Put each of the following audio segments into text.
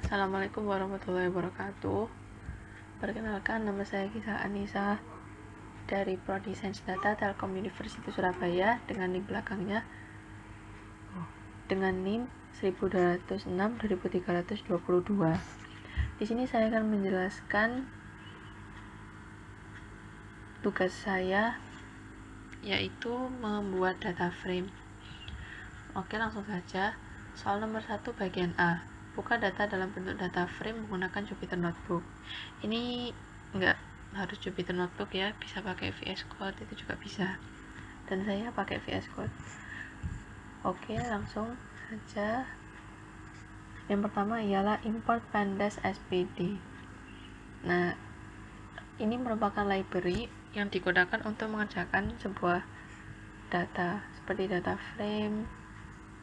Assalamualaikum warahmatullahi wabarakatuh. Perkenalkan, nama saya Kisah Anissa dari Prodi Sains Data Telkom University Surabaya dengan NIM belakangnya dengan NIM 1206-2322. Di sini saya akan menjelaskan tugas saya, yaitu membuat data frame. Oke, langsung saja. Soal nomor 1 bagian A. Buka data dalam bentuk data frame menggunakan Jupyter Notebook. Ini enggak harus Jupyter Notebook ya, bisa pakai VS Code, itu juga bisa. Dan saya pakai VS Code. Oke, langsung saja. Yang pertama ialah import pandas SPD. Nah, ini merupakan library yang digunakan untuk mengerjakan sebuah data seperti data frame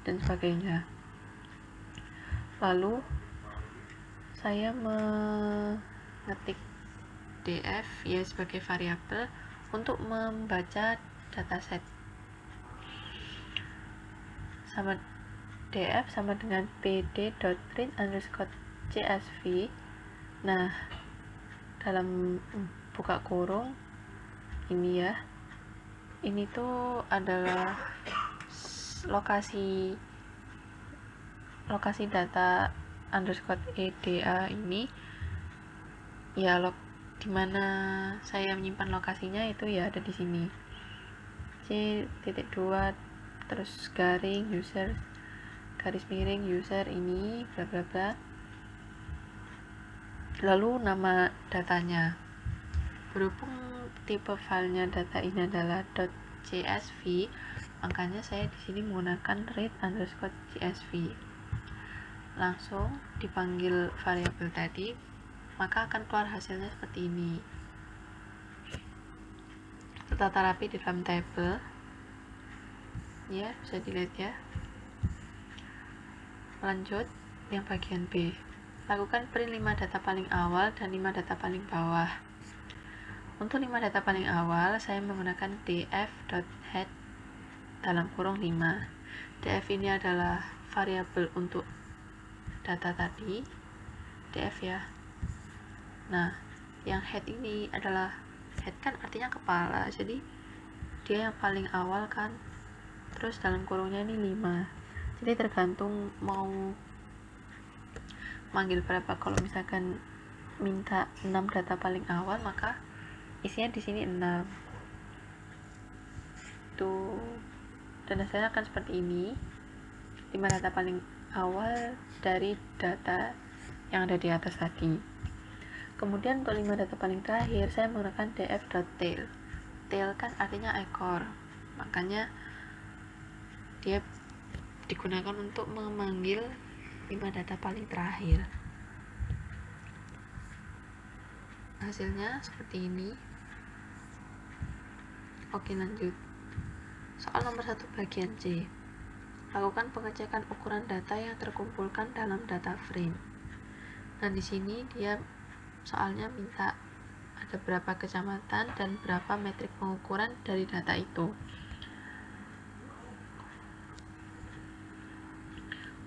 dan sebagainya. Lalu saya mengetik df ya sebagai variabel untuk membaca dataset. Sama df sama dengan pd.print_csv. Nah, dalam buka kurung ini ya, ini tuh adalah lokasi data _eda ini ya, dimana saya menyimpan lokasinya itu ya ada di sini, c.2 terus garing user garis miring user ini bla bla bla, lalu nama datanya. Berhubung tipe filenya data ini adalah .csv, makanya saya di sini menggunakan read_csv. Langsung dipanggil variabel tadi, maka akan keluar hasilnya seperti ini, tertata rapi di dalam tabel ya, bisa dilihat ya. Lanjut yang bagian B, lakukan print 5 data paling awal dan 5 data paling bawah. Untuk 5 data paling awal saya menggunakan df.head dalam kurung 5. df ini adalah variabel untuk data tadi, df ya. Nah, yang head ini adalah, head kan artinya kepala, jadi dia yang paling awal kan, terus dalam kurungnya ini 5, jadi tergantung mau manggil berapa. Kalau misalkan minta 6 data paling awal, maka isinya di sini 6 tuh, dan hasilnya akan seperti ini, 5 data paling awal dari data yang ada di atas tadi. Kemudian untuk 5 data paling terakhir saya menggunakan df.tail. Tail kan artinya ekor, makanya dia digunakan untuk memanggil 5 data paling terakhir. Hasilnya seperti ini. Oke, lanjut. Soal nomor 1 bagian C. Lakukan pengecekan ukuran data yang terkumpulkan dalam data frame. Nah, di sini dia soalnya minta ada berapa kecamatan dan berapa metrik pengukuran dari data itu.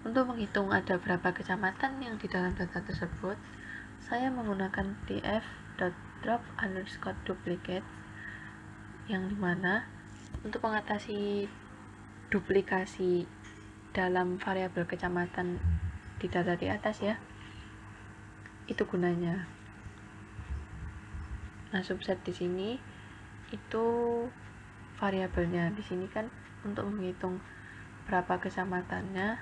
Untuk menghitung ada berapa kecamatan yang di dalam data tersebut, saya menggunakan df.drop_duplicate, yang dimana untuk mengatasi duplikasi dalam variabel kecamatan di data di atas ya, itu gunanya. Nah, subset di sini itu variabelnya. Di sini kan untuk menghitung berapa kecamatannya,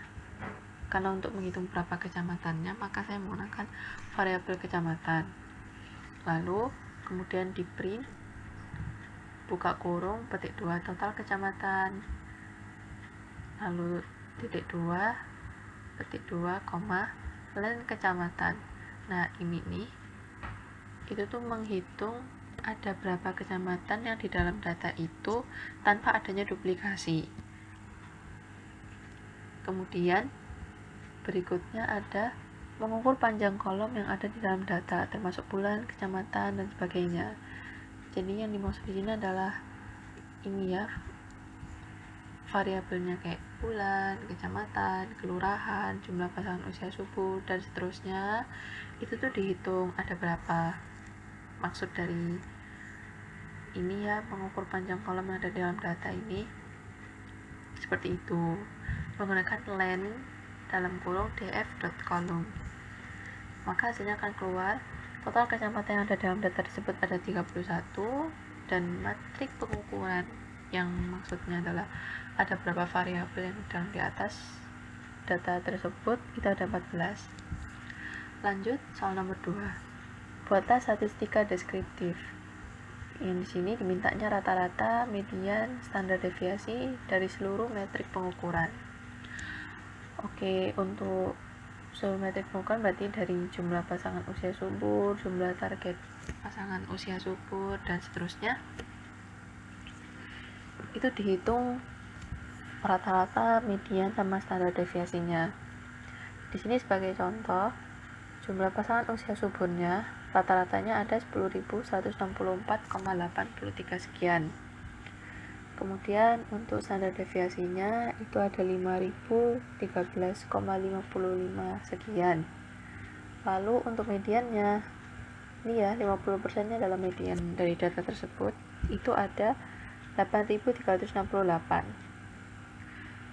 karena untuk menghitung berapa kecamatannya maka saya menggunakan variabel kecamatan. Lalu kemudian di print, buka kurung, petik 2 total kecamatan, lalu titik 2, petik 2, len kecamatan. Nah, ini nih, itu tuh menghitung ada berapa kecamatan yang di dalam data itu tanpa adanya duplikasi. Kemudian berikutnya ada mengukur panjang kolom yang ada di dalam data, termasuk bulan, kecamatan, dan sebagainya. Jadi yang dimaksud di sini adalah ini ya, variabelnya kayak bulan, kecamatan, kelurahan, jumlah pasangan usia subur, dan seterusnya, itu tuh dihitung ada berapa. Maksud dari ini ya, mengukur panjang kolom yang ada di dalam data ini seperti itu, menggunakan len dalam kurung df.column. Maka hasilnya akan keluar total kecamatan yang ada dalam data tersebut ada 31, dan matrik pengukuran yang maksudnya adalah ada berapa variabel yang dalam di atas data tersebut itu ada 14. Lanjut soal nomor 2. Buatlah statistika deskriptif. Yang di sini dimintanya rata-rata, median, standar deviasi dari seluruh metrik pengukuran. Oke, untuk seluruh metrik pengukuran berarti dari jumlah pasangan usia subur, jumlah target pasangan usia subur, dan seterusnya. Itu dihitung rata-rata, median, sama standar deviasinya. Di sini sebagai contoh, jumlah pasangan usia suburnya rata-ratanya ada 10.164,83 sekian. Kemudian untuk standar deviasinya itu ada 5.013,55 sekian. Lalu untuk mediannya, ini ya 50% nya adalah median dari data tersebut, itu ada 8.368.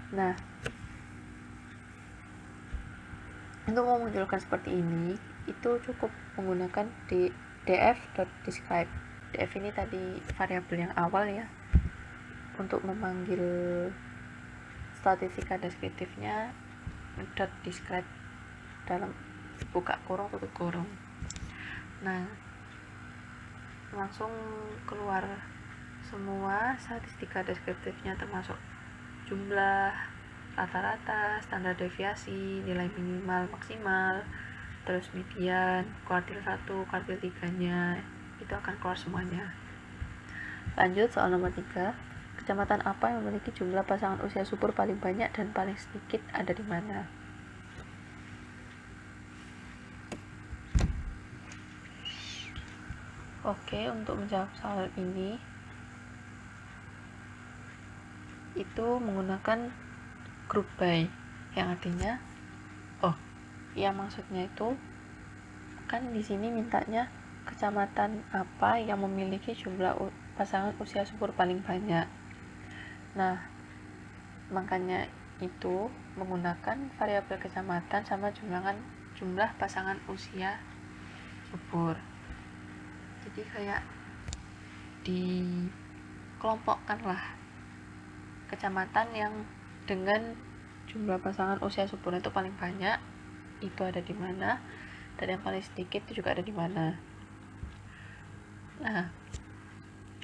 Nah, untuk memunculkan seperti ini itu cukup menggunakan df.describe. Df ini tadi variabel yang awal ya, untuk memanggil statistika deskriptifnya .describe dalam buka kurung tutup kurung. Nah, langsung keluar semua statistika deskriptifnya, termasuk jumlah, rata-rata, standar deviasi, nilai minimal, maksimal, terus median, kuartil 1, kuartil 3-nya, itu akan keluar semuanya. Lanjut soal nomor 3. Kecamatan apa yang memiliki jumlah pasangan usia subur paling banyak dan paling sedikit ada di mana? Oke, untuk menjawab soal ini itu menggunakan group by, yang artinya yang maksudnya itu kan di sini mintanya kecamatan apa yang memiliki jumlah pasangan usia subur paling banyak. Nah, makanya itu menggunakan variabel kecamatan sama jumlah pasangan usia subur. Jadi kayak dikelompokkan lah kecamatan yang dengan jumlah pasangan usia subur itu paling banyak itu ada di mana, dan yang paling sedikit itu juga ada di mana. Nah,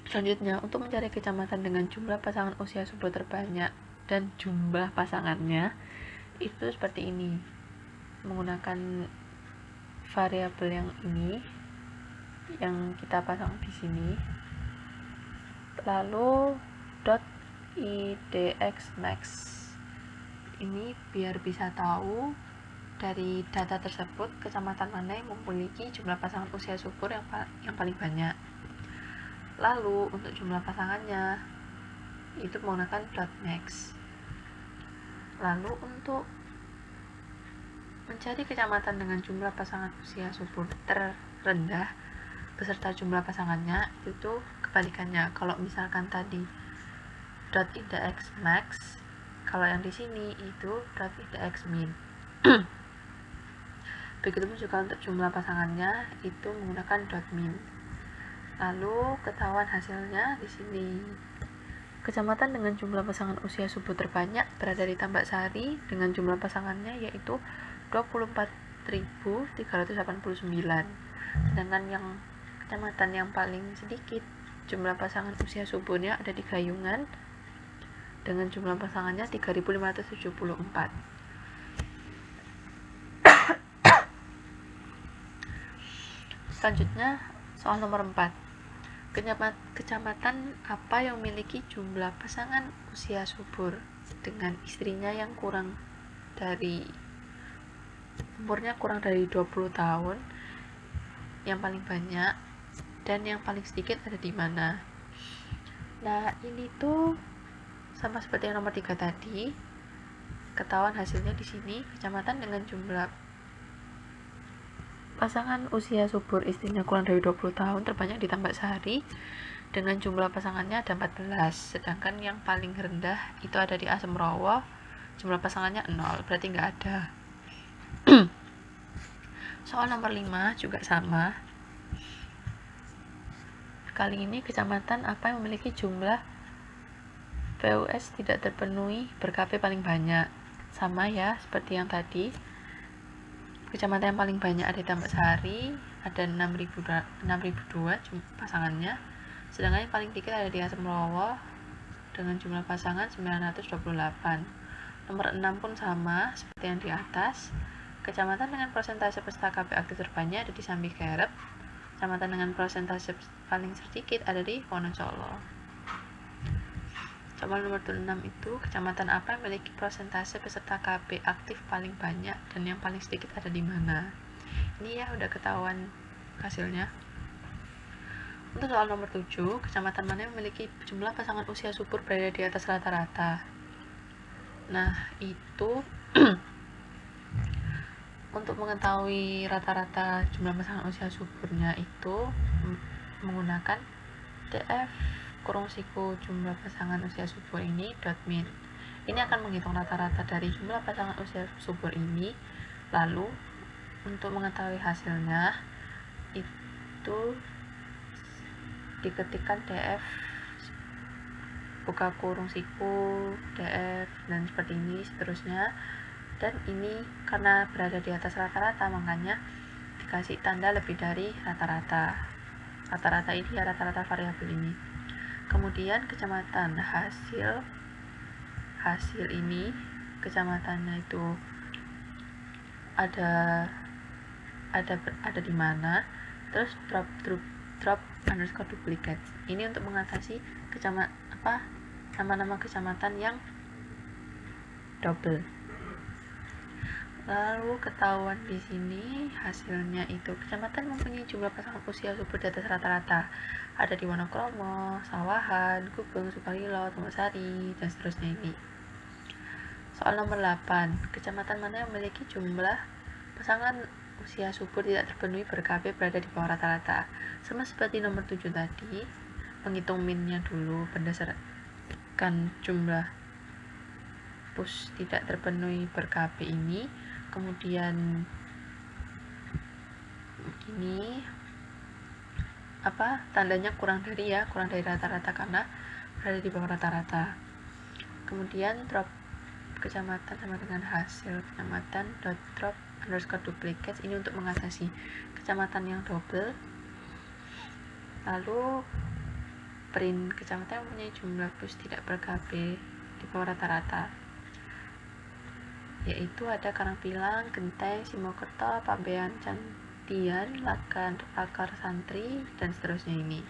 selanjutnya untuk mencari kecamatan dengan jumlah pasangan usia subur terbanyak dan jumlah pasangannya itu seperti ini, menggunakan variabel yang ini yang kita pasang di sini, lalu .idxmax ini biar bisa tahu dari data tersebut kecamatan mana yang memiliki jumlah pasangan usia subur yang paling banyak. Lalu untuk jumlah pasangannya itu menggunakan .max. Lalu untuk mencari kecamatan dengan jumlah pasangan usia subur terendah beserta jumlah pasangannya itu kebalikannya. Kalau misalkan tadi .indexmax, kalau yang di sini itu .indexmin. Begitupun juga untuk jumlah pasangannya itu menggunakan .min. Lalu ketahuan hasilnya di sini. Kecamatan dengan jumlah pasangan usia subur terbanyak berada di Tambak Sari dengan jumlah pasangannya yaitu 24.389. Sedangkan yang kecamatan yang paling sedikit jumlah pasangan usia suburnya ada di Gayungan dengan jumlah pasangannya 3.574. Selanjutnya soal nomor 4. Kecamatan apa yang memiliki jumlah pasangan usia subur dengan istrinya yang umurnya kurang dari 20 tahun, yang paling banyak dan yang paling sedikit ada di mana? Nah, ini tuh sama seperti yang nomor 3 tadi, ketahuan hasilnya di sini. Kecamatan dengan jumlah pasangan usia subur istrinya kurang dari 20 tahun terbanyak di Tambak Sari dengan jumlah pasangannya ada 14, sedangkan yang paling rendah itu ada di Asem Rowo, jumlah pasangannya 0, berarti nggak ada. Soal nomor 5 juga sama. Kali ini kecamatan apa yang memiliki jumlah PUS tidak terpenuhi ber-KP paling banyak? Sama ya, seperti yang tadi. Kecamatan yang paling banyak ada di Tambak Sari, ada 6.002 pasangannya. Sedangkan yang paling dikit ada di Asem Rowo dengan jumlah pasangan 928. Nomor 6 pun sama seperti yang di atas. Kecamatan dengan persentase peserta KP aktif terbanyak ada di Sambi Kerep. Kecamatan dengan persentase paling sedikit ada di Wonocolo. Soal nomor 6 itu, kecamatan apa yang memiliki persentase peserta KP aktif paling banyak dan yang paling sedikit ada di mana? Ini ya udah ketahuan hasilnya. Untuk soal nomor 7, kecamatan mana yang memiliki jumlah pasangan usia subur berada di atas rata-rata? Nah, itu untuk mengetahui rata-rata jumlah pasangan usia suburnya itu menggunakan DF kurung siku jumlah pasangan usia subur ini .min. Ini akan menghitung rata-rata dari jumlah pasangan usia subur ini. Lalu untuk mengetahui hasilnya itu diketikkan DF buka kurung siku DF dan seperti ini seterusnya, dan ini karena berada di atas rata-rata makanya dikasih tanda lebih dari rata-rata. Rata-rata ini ya rata-rata variabel ini. Kemudian kecamatan hasil ini kecamatannya itu ada di mana, terus drop underscore duplicate. Ini untuk mengatasi nama-nama kecamatan yang double. Lalu ketahuan di sini hasilnya itu kecamatan mempunyai jumlah pasangan usia subur di atas rata-rata ada di Wonokromo, Sawahan, Gubeng, Sukarilo, Tambak Sari, dan seterusnya ini. Soal nomor 8, kecamatan mana yang memiliki jumlah pasangan usia subur tidak terpenuhi ber-KP berada di bawah rata-rata? Sama seperti nomor 7 tadi, menghitung minnya dulu berdasarkan jumlah PUS tidak terpenuhi ber-KP ini. Kemudian ini tandanya kurang dari rata-rata karena berada di bawah rata-rata. Kemudian drop kecamatan sama dengan hasil kecamatan drop underscore duplicate, ini untuk mengatasi kecamatan yang double. Lalu print kecamatan yang mempunyai jumlah PUS tidak ber-KP di bawah rata-rata, yaitu ada Karangpilang, Genteng, Simokerto, Pambean, Candian, Lakar Santri, dan seterusnya ini.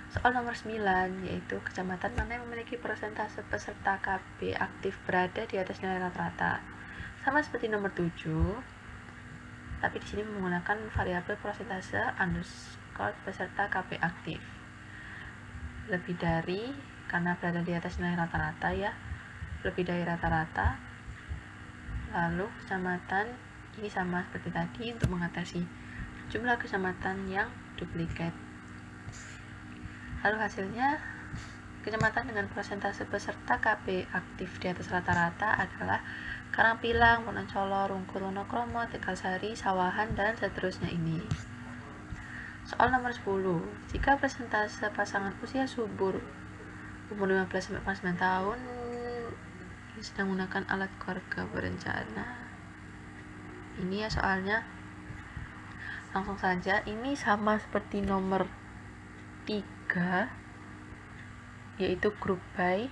Soal nomor 9, yaitu kecamatan mana yang memiliki persentase peserta KB aktif berada di atas nilai rata-rata. Sama seperti nomor 7, tapi di sini menggunakan variabel persentase underscore peserta KB aktif. Lebih dari, karena berada di atas nilai rata-rata ya, lebih dari rata-rata. Lalu kecamatan ini sama seperti tadi untuk mengatasi jumlah kecamatan yang duplikat. Lalu hasilnya, kecamatan dengan persentase peserta KB aktif di atas rata-rata adalah Karangpilang, Wonocolo, Rungkut, Wonokromo, Tegalsari, Sawahan, dan seterusnya ini. Soal nomor 10, jika persentase pasangan usia subur umur 15-49 tahun sedang menggunakan alat keluarga berencana. Ini ya soalnya, langsung saja. Ini sama seperti nomor 3, yaitu group by,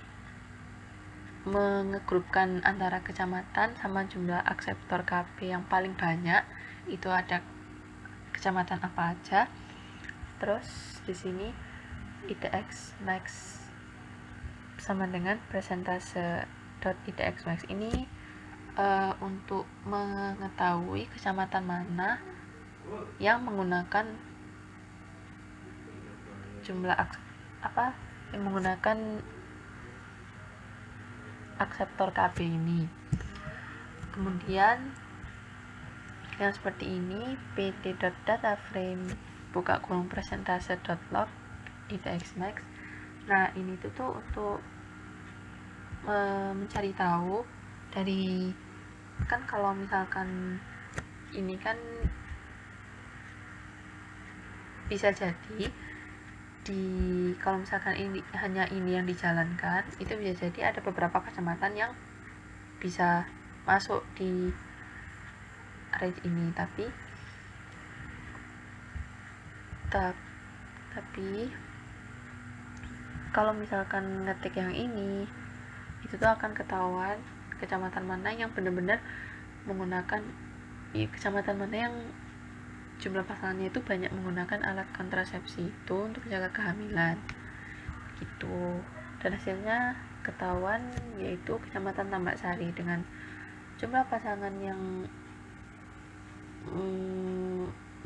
mengegrupkan antara kecamatan sama jumlah akseptor KP yang paling banyak. Itu ada kecamatan apa aja. Terus di sini IDX max sama dengan persentase .idx max. Ini untuk mengetahui kecamatan mana yang menggunakan jumlah yang menggunakan akseptor KB ini. Kemudian yang seperti ini, pt.dataframe buka kurung persentase.log itu xmax. Nah, ini tuh untuk mencari tahu dari, kan kalau misalkan ini kan bisa jadi kalau misalkan ini hanya ini yang dijalankan, itu bisa jadi ada beberapa kecamatan yang bisa masuk di range ini, tapi kalau misalkan ngetik yang ini, itu tuh akan ketahuan kecamatan mana yang benar-benar menggunakan, kecamatan mana yang jumlah pasangannya itu banyak menggunakan alat kontrasepsi itu untuk menjaga kehamilan gitu. Dan hasilnya ketahuan, yaitu kecamatan Tambak Sari dengan jumlah pasangan yang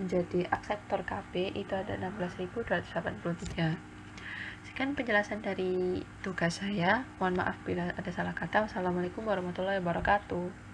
menjadi akseptor KB itu ada 16.283. Sekian penjelasan dari tugas saya. Mohon maaf bila ada salah kata. Wassalamualaikum warahmatullahi wabarakatuh.